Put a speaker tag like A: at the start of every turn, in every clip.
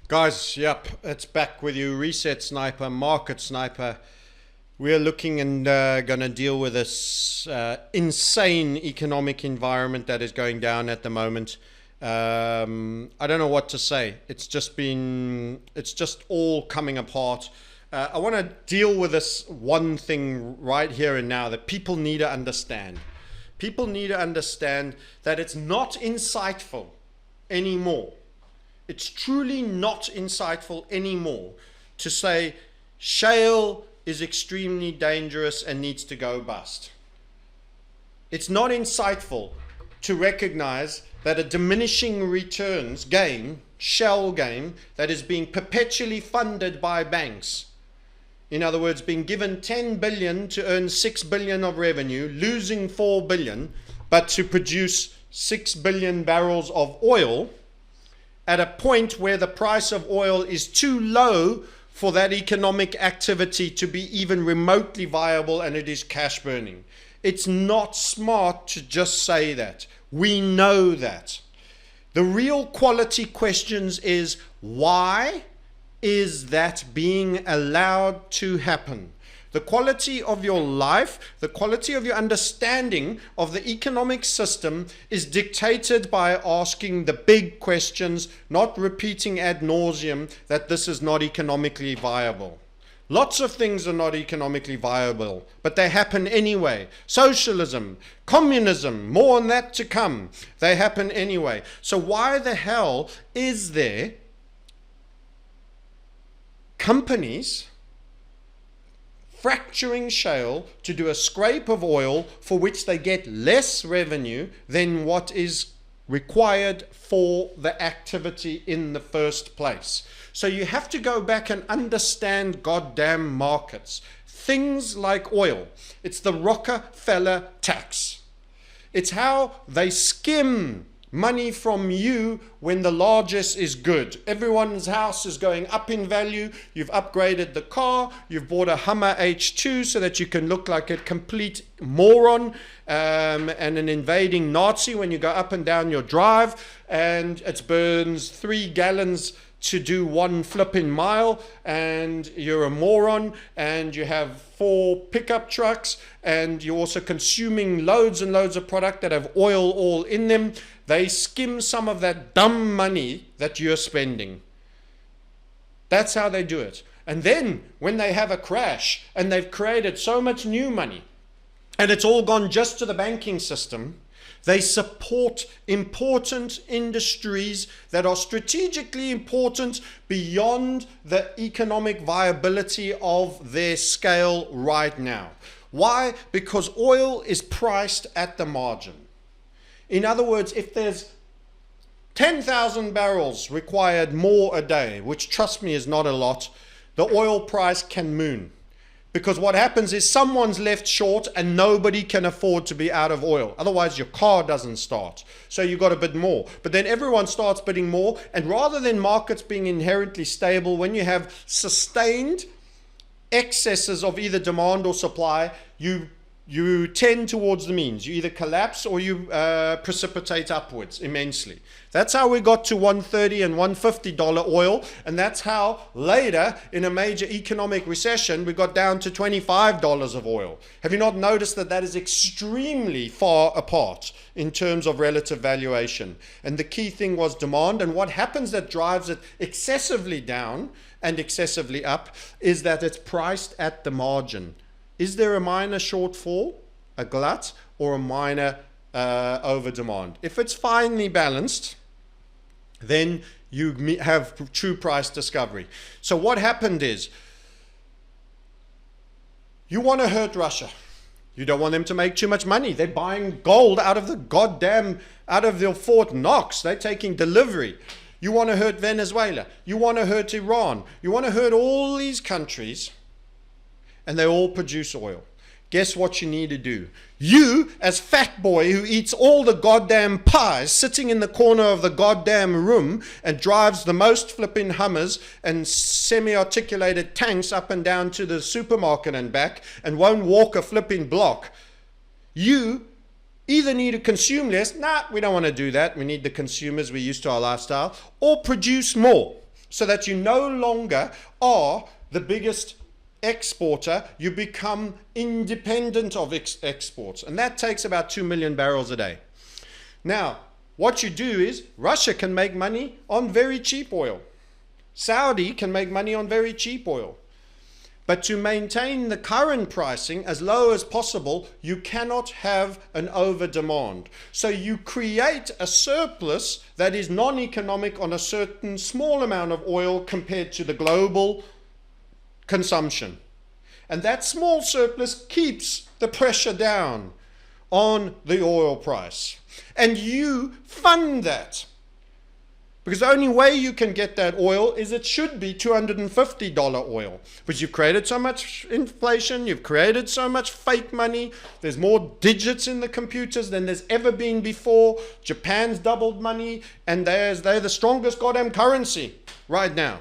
A: Guys, yep, it's back with you, Reset Sniper, Market Sniper. We're looking and going to deal with this insane economic environment that is going down at the moment. I don't know what to say. It's just all coming apart. I want to deal with this one thing right here and now that people need to understand. People need to understand that it's not insightful anymore. It's truly not insightful anymore to say shale is extremely dangerous and needs to go bust. It's not insightful to recognize that a diminishing returns game, shell game, that is being perpetually funded by banks, in other words, being given 10 billion to earn 6 billion of revenue, losing 4 billion, but to produce 6 billion barrels of oil, at a point where the price of oil is too low for that economic activity to be even remotely viable, and it is cash burning. It's not smart to just say that. We know that. The real quality questions is, why is that being allowed to happen? The quality of your life, the quality of your understanding of the economic system is dictated by asking the big questions, not repeating ad nauseum that this is not economically viable. Lots of things are not economically viable, but they happen anyway. Socialism, communism, more on that to come. They happen anyway. So why the hell is there companies fracturing shale to do a scrape of oil for which they get less revenue than what is required for the activity in the first place? So you have to go back and understand goddamn markets. Things like oil. It's the Rockefeller tax. It's how they skim money from you when the largest is good. Everyone's house is going up in value. You've upgraded the car. You've bought a Hummer H2 so that you can look like a complete moron and an invading Nazi when you go up and down your drive, and it burns 3 gallons to do 1 flipping mile, and you're a moron, and you have 4 pickup trucks, and you're also consuming loads and loads of product that have oil all in them. They skim some of that dumb money that you're spending. That's how they do it. And then when they have a crash and they've created so much new money and it's all gone just to the banking system, they support important industries that are strategically important beyond the economic viability of their scale right now. Why? Because oil is priced at the margin. In other words, if there's 10,000 barrels required more a day, which trust me is not a lot, the oil price can moon. Because what happens is someone's left short and nobody can afford to be out of oil. Otherwise your car doesn't start. So you've got to bid more. But then everyone starts bidding more. And rather than markets being inherently stable, when you have sustained excesses of either demand or supply, you tend towards the means. You either collapse or you precipitate upwards immensely. That's how we got to $130 and $150 oil, and that's how later in a major economic recession we got down to $25 of oil. Have you not noticed that that is extremely far apart in terms of relative valuation? And the key thing was demand, and what happens that drives it excessively down and excessively up is that it's priced at the margin. Is there a minor shortfall, a glut, or a minor over demand? If it's finely balanced, then you have true price discovery. So what happened is, you want to hurt Russia. You don't want them to make too much money. They're buying gold out of the Fort Knox. They're taking delivery. You want to hurt Venezuela. You want to hurt Iran. You want to hurt all these countries, and they all produce oil. Guess what you need to do? You, as fat boy who eats all the goddamn pies, sitting in the corner of the goddamn room and drives the most flipping Hummers and semi-articulated tanks up and down to the supermarket and back and won't walk a flipping block, you either need to consume less, we don't want to do that, we need the consumers, we're used to our lifestyle, or produce more. so that you no longer are the biggest exporter. You become independent of exports. And that takes about 2 million barrels a day. Now, what you do is Russia can make money on very cheap oil. Saudi can make money on very cheap oil. But to maintain the current pricing as low as possible, you cannot have an over-demand. So you create a surplus that is non-economic on a certain small amount of oil compared to the global consumption. And that small surplus keeps the pressure down on the oil price. And you fund that. Because the only way you can get that oil is it should be $250 oil. But you've created so much inflation, you've created so much fake money, there's more digits in the computers than there's ever been before. Japan's doubled money, and they're the strongest goddamn currency right now.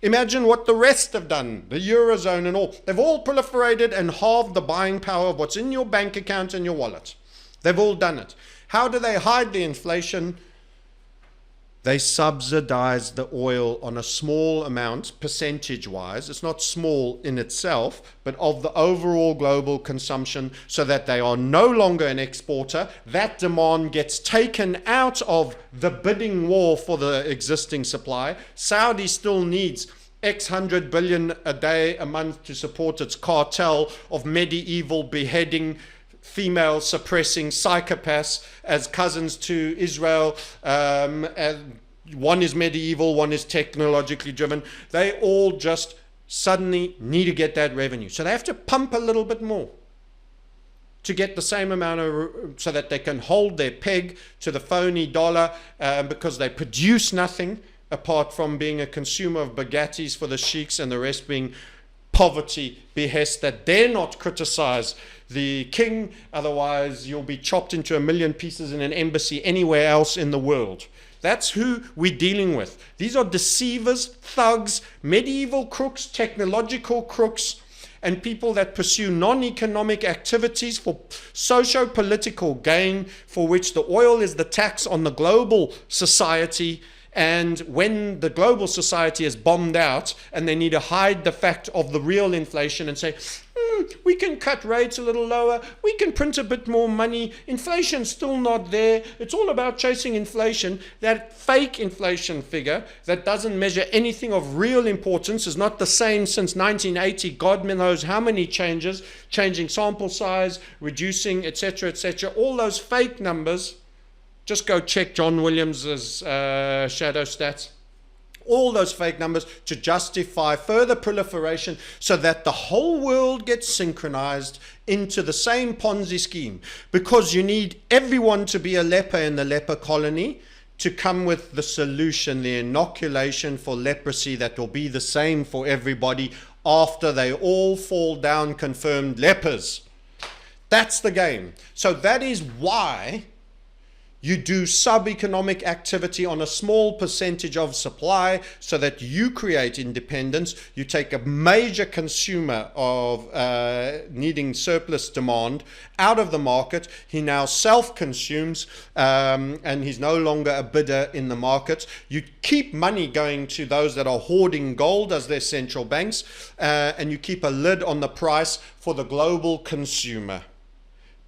A: Imagine what the rest have done, the Eurozone and all. They've all proliferated and halved the buying power of what's in your bank account and your wallet. They've all done it. How do they hide the inflation? They subsidize the oil on a small amount, percentage-wise. It's not small in itself, but of the overall global consumption, so that they are no longer an exporter. That demand gets taken out of the bidding war for the existing supply. Saudi still needs X 100 billion a day, a month to support its cartel of medieval beheading, female suppressing psychopaths as cousins to Israel. One is medieval, one is technologically driven. They all just suddenly need to get that revenue. So they have to pump a little bit more to get the same amount of, so that they can hold their peg to the phony dollar, because they produce nothing apart from being a consumer of Bugattis for the sheiks, and the rest being poverty behest that dare not criticize the king, otherwise you'll be chopped into a million pieces in an embassy anywhere else in the world. That's who we're dealing with. These are deceivers, thugs, medieval crooks, technological crooks, and people that pursue non-economic activities for socio-political gain, for which the oil is the tax on the global society. And when the global society is bombed out and they need to hide the fact of the real inflation and say, we can cut rates a little lower, we can print a bit more money, inflation's still not there, it's all about chasing inflation. That fake inflation figure that doesn't measure anything of real importance is not the same since 1980. God knows how many changes, changing sample size, reducing, etc., etc. All those fake numbers. Just go check John Williams's shadow stats. All those fake numbers to justify further proliferation so that the whole world gets synchronized into the same Ponzi scheme. Because you need everyone to be a leper in the leper colony to come with the solution, the inoculation for leprosy that will be the same for everybody after they all fall down confirmed lepers. That's the game. So that is why you do sub-economic activity on a small percentage of supply so that you create independence. You take a major consumer of needing surplus demand out of the market. He now self-consumes and he's no longer a bidder in the market. You keep money going to those that are hoarding gold as their central banks, and you keep a lid on the price for the global consumer.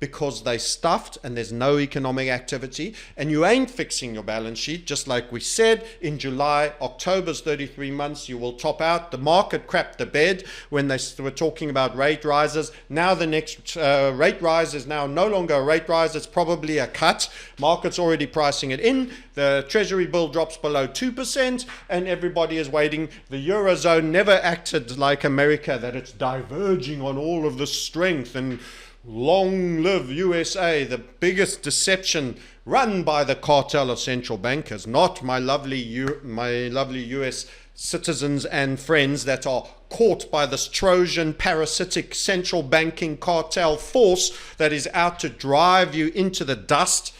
A: Because they stuffed and there's no economic activity, and you ain't fixing your balance sheet. Just like we said in July, October's 33 months, you will top out. The market crapped the bed when they were talking about rate rises. Now the next rate rise is now no longer a rate rise, it's probably a cut. Market's already pricing it in. The treasury bill drops below 2% and everybody is waiting. The Eurozone never acted like America, that it's diverging on all of the strength, and long live USA, the biggest deception run by the cartel of central bankers, not my lovely US citizens and friends that are caught by this Trojan parasitic central banking cartel force that is out to drive you into the dust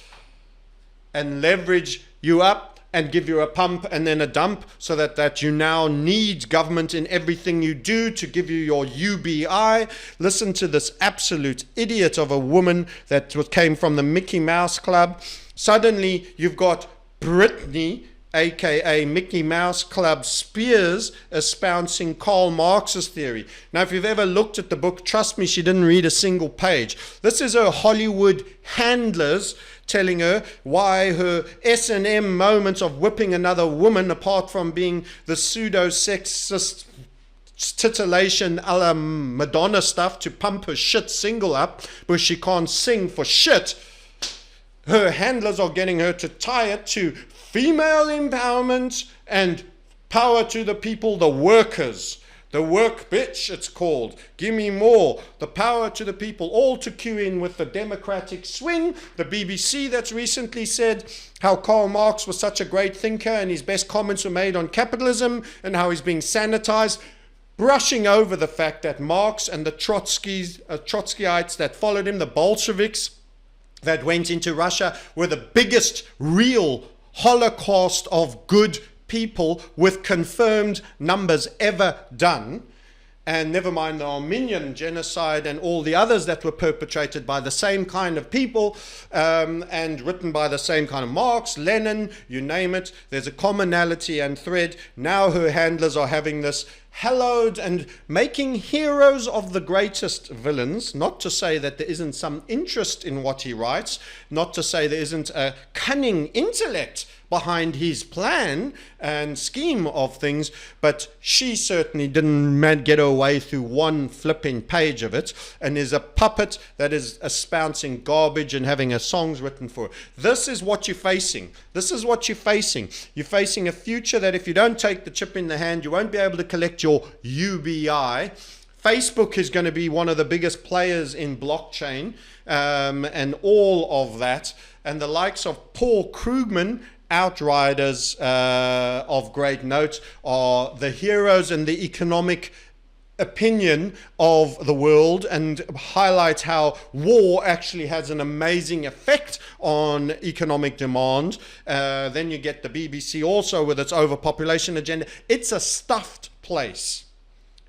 A: and leverage you up and give you a pump and then a dump, so that you now need government in everything you do to give you your UBI. Listen to this absolute idiot of a woman that came from the Mickey Mouse Club. Suddenly you've got Britney aka Mickey Mouse Club, spears espousing Karl Marx's theory. Now, if you've ever looked at the book, trust me, she didn't read a single page. This is her Hollywood handlers telling her why her S&M moments of whipping another woman, apart from being the pseudo-sexist titillation a la Madonna stuff to pump her shit single up, because she can't sing for shit, her handlers are getting her to tie it to female empowerment and power to the people, the workers. The work bitch, it's called. Give me more. The power to the people. All to cue in with the democratic swing. The BBC that's recently said how Karl Marx was such a great thinker and his best comments were made on capitalism and how he's being sanitized, brushing over the fact that Marx and the Trotskyites that followed him, the Bolsheviks that went into Russia, were the biggest real Holocaust of good people with confirmed numbers ever done. And never mind the Armenian genocide and all the others that were perpetrated by the same kind of people and written by the same kind of Marx, Lenin, you name it. There's a commonality and thread. Now her handlers are having this hallowed and making heroes of the greatest villains. Not to say that there isn't some interest in what he writes, not to say there isn't a cunning intellect behind his plan and scheme of things, but she certainly didn't get her way through one flipping page of it, and is a puppet that is espousing garbage and having her songs written for her. This is what you're facing. This is what you're facing. You're facing a future that if you don't take the chip in the hand, you won't be able to collect your UBI. Facebook is going to be one of the biggest players in blockchain and all of that, and the likes of Paul Krugman, outriders of great note, are the heroes in the economic opinion of the world, and highlight how war actually has an amazing effect on economic demand. Then you get the BBC also with its overpopulation agenda. It's a stuffed place.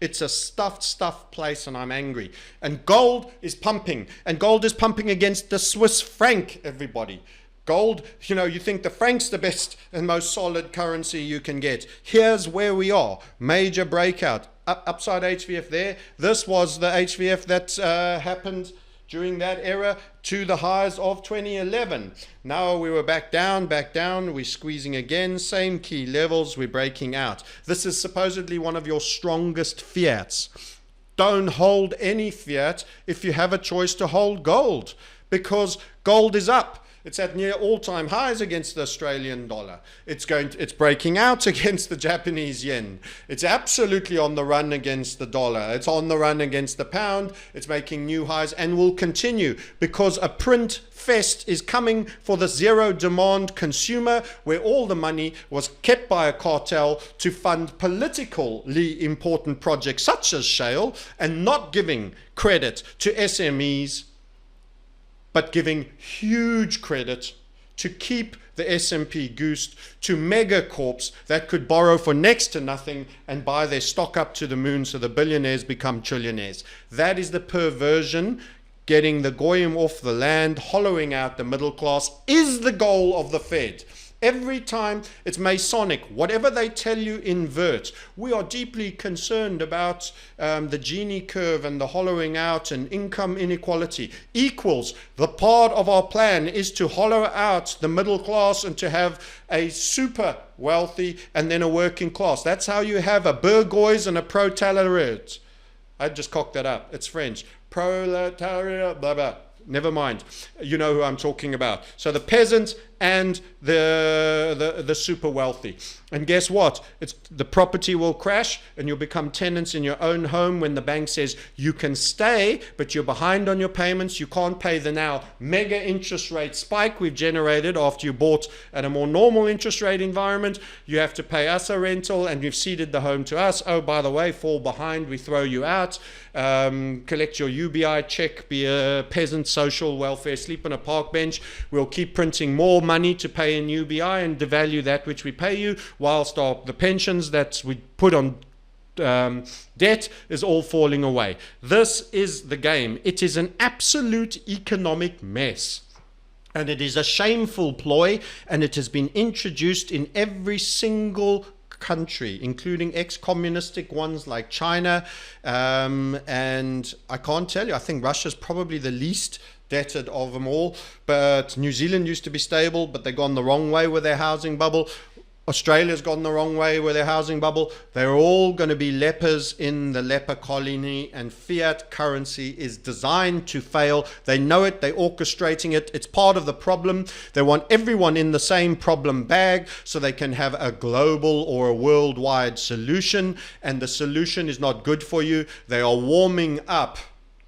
A: It's a stuffed place, and I'm angry. And gold is pumping, and gold is pumping against the Swiss franc, everybody. Gold, you know, you think the franc's the best and most solid currency you can get. Here's where we are. Major breakout. Upside HVF there. This was the HVF that happened during that era to the highs of 2011. Now we were back down. We're squeezing again. Same key levels. We're breaking out. This is supposedly one of your strongest fiats. Don't hold any fiat if you have a choice to hold gold, because gold is up. It's at near all-time highs against the Australian dollar. It's breaking out against the Japanese yen. It's absolutely on the run against the dollar. It's on the run against the pound. It's making new highs and will continue, because a print fest is coming for the zero demand consumer, where all the money was kept by a cartel to fund politically important projects such as shale, and not giving credit to SMEs, but giving huge credit to keep the S&P goosed to megacorps that could borrow for next to nothing and buy their stock up to the moon, so the billionaires become trillionaires. That is the perversion. Getting the goyim off the land, hollowing out the middle class, is the goal of the Fed. Every time it's Masonic, whatever they tell you, invert. We are deeply concerned about the Gini curve and the hollowing out and income inequality. Equals, the part of our plan is to hollow out the middle class and to have a super wealthy and then a working class. That's how you have a bourgeois and a proletariat. I just cocked that up. It's French. Proletariat, blah, blah. Never mind. You know who I'm talking about. So the peasant and the super wealthy. And guess what? The property will crash and you'll become tenants in your own home when the bank says you can stay, but you're behind on your payments. You can't pay the now mega interest rate spike we've generated after you bought at a more normal interest rate environment. You have to pay us a rental and you've ceded the home to us. Oh, by the way, fall behind, we throw you out. Collect your UBI check, be a peasant, social welfare, sleep on a park bench. We'll keep printing more money to pay in UBI and devalue that which we pay you, whilst the pensions that we put on debt is all falling away. This is the game. It is an absolute economic mess. And it is a shameful ploy, and it has been introduced in every single country, including ex-communistic ones like China. And I can't tell you, I think Russia's probably the least debted of them all. But New Zealand used to be stable, but they've gone the wrong way with their housing bubble. Australia's gone the wrong way with their housing bubble. They're all going to be lepers in the leper colony, and fiat currency is designed to fail. They know it. They're orchestrating it. It's part of the problem. They want everyone in the same problem bag so they can have a global or a worldwide solution, and the solution is not good for you. They are warming up.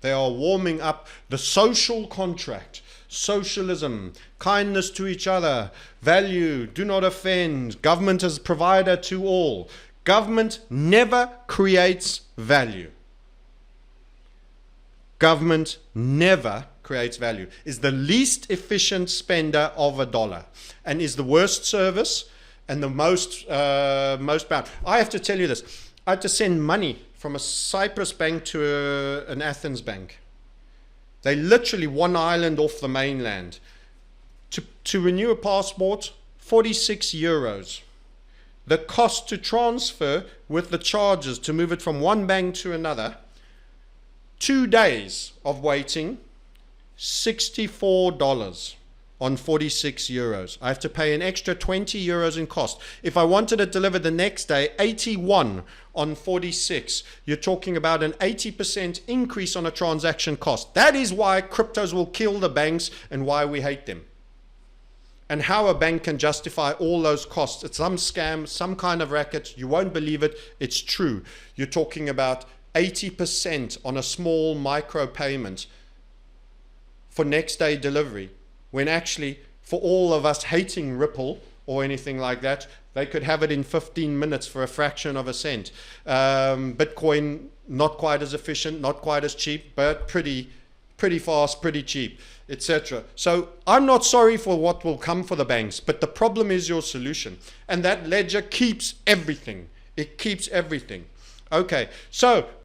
A: They are warming up the social contract. Socialism, kindness to each other, value, do not offend, government as provider to all. Government never creates value. Government never creates value, is the least efficient spender of a dollar, and is the worst service and the most bound. I have to tell you this. I had to send money from a Cyprus bank to an Athens bank. They literally one island off the mainland. To renew a passport, 46 euros. The cost to transfer with the charges to move it from one bank to another, 2 days of waiting, $64 on 46 euros. I have to pay an extra 20 euros in cost. If I wanted it delivered the next day, 81 on 46. You're talking about an 80% increase on a transaction cost. That is why cryptos will kill the banks and why we hate them. And how a bank can justify all those costs. It's some scam, some kind of racket. You won't believe it. It's true. You're talking about 80% on a small micro payment for next day delivery, when actually, for all of us hating Ripple or anything like that, they could have it in 15 minutes for a fraction of a cent. Bitcoin, not quite as efficient, not quite as cheap, but pretty fast, pretty cheap, etc. So I'm not sorry for what will come for the banks, but the problem is your solution. And that ledger keeps everything. It keeps everything. Okay, so